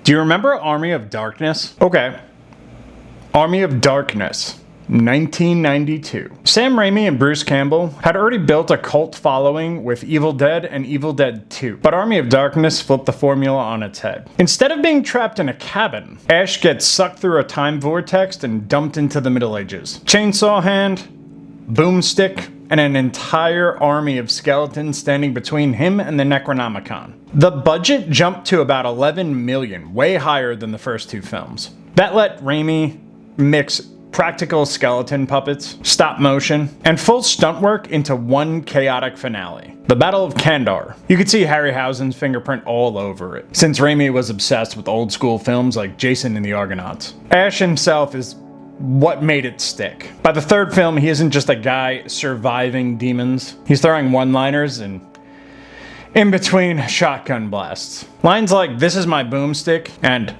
Do you remember Army of Darkness? Okay. Army of Darkness. 1992. Sam Raimi and Bruce Campbell had already built a cult following with Evil Dead and Evil Dead 2, but Army of Darkness flipped the formula on its head. Instead of being trapped in a cabin, Ash gets sucked through a time vortex and dumped into the Middle Ages. Chainsaw hand, boomstick, and an entire army of skeletons standing between him and the Necronomicon. The budget jumped to about $11 million, way higher than the first two films. That let Raimi mix practical skeleton puppets, stop motion, and full stunt work into one chaotic finale. The Battle of Kandar. You could see Harryhausen's fingerprint all over it, since Raimi was obsessed with old school films like Jason and the Argonauts. Ash himself is what made it stick. By the third film, he isn't just a guy surviving demons. He's throwing one-liners and in between shotgun blasts. Lines like, "This is my boomstick," and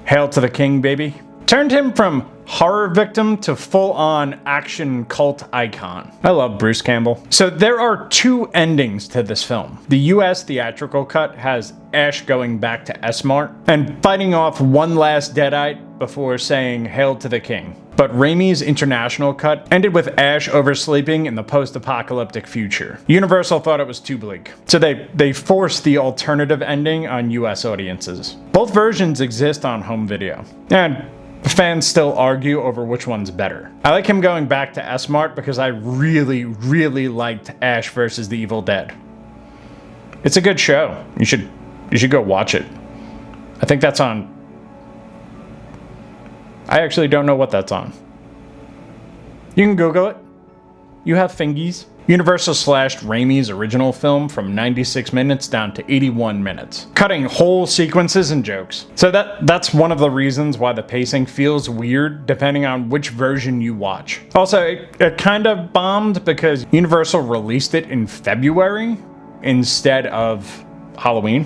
"Hail to the king, baby," turned him from horror victim to full-on action cult icon. I love Bruce Campbell. So there are two endings to this film. The US theatrical cut has Ash going back to S-Mart and fighting off one last Deadite before saying "Hail to the king." But Raimi's international cut ended with Ash oversleeping in the post-apocalyptic future. Universal thought it was too bleak, so they forced the alternative ending on US audiences. Both versions exist on home video, and fans still argue over which one's better. I like him going back to S-Mart because I really, really liked Ash vs. the Evil Dead. It's a good show. You should go watch it. I think that's on. I actually don't know what that's on. You can Google it. You have fingies. Universal slashed Raimi's original film from 96 minutes down to 81 minutes, cutting whole sequences and jokes. So that's one of the reasons why the pacing feels weird depending on which version you watch. Also, it kind of bombed because Universal released it in February instead of Halloween,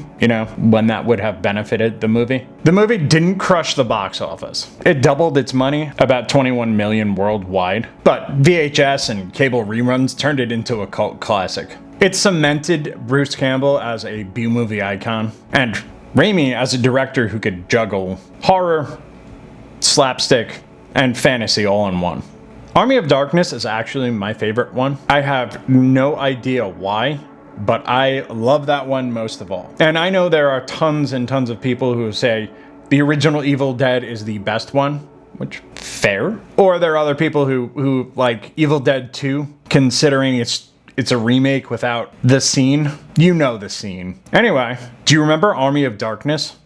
when that would have benefited the movie. The movie didn't crush the box office. It doubled its money, about 21 million worldwide, but VHS and cable reruns turned it into a cult classic. It cemented Bruce Campbell as a B-movie icon, and Raimi as a director who could juggle horror, slapstick, and fantasy all in one. Army of Darkness is actually my favorite one. I have no idea why, but I love that one most of all. And I know there are tons and tons of people who say the original Evil Dead is the best one, which, fair. Or there are other people who like Evil Dead 2, considering it's a remake without the scene. You know the scene. Anyway, do you remember Army of Darkness?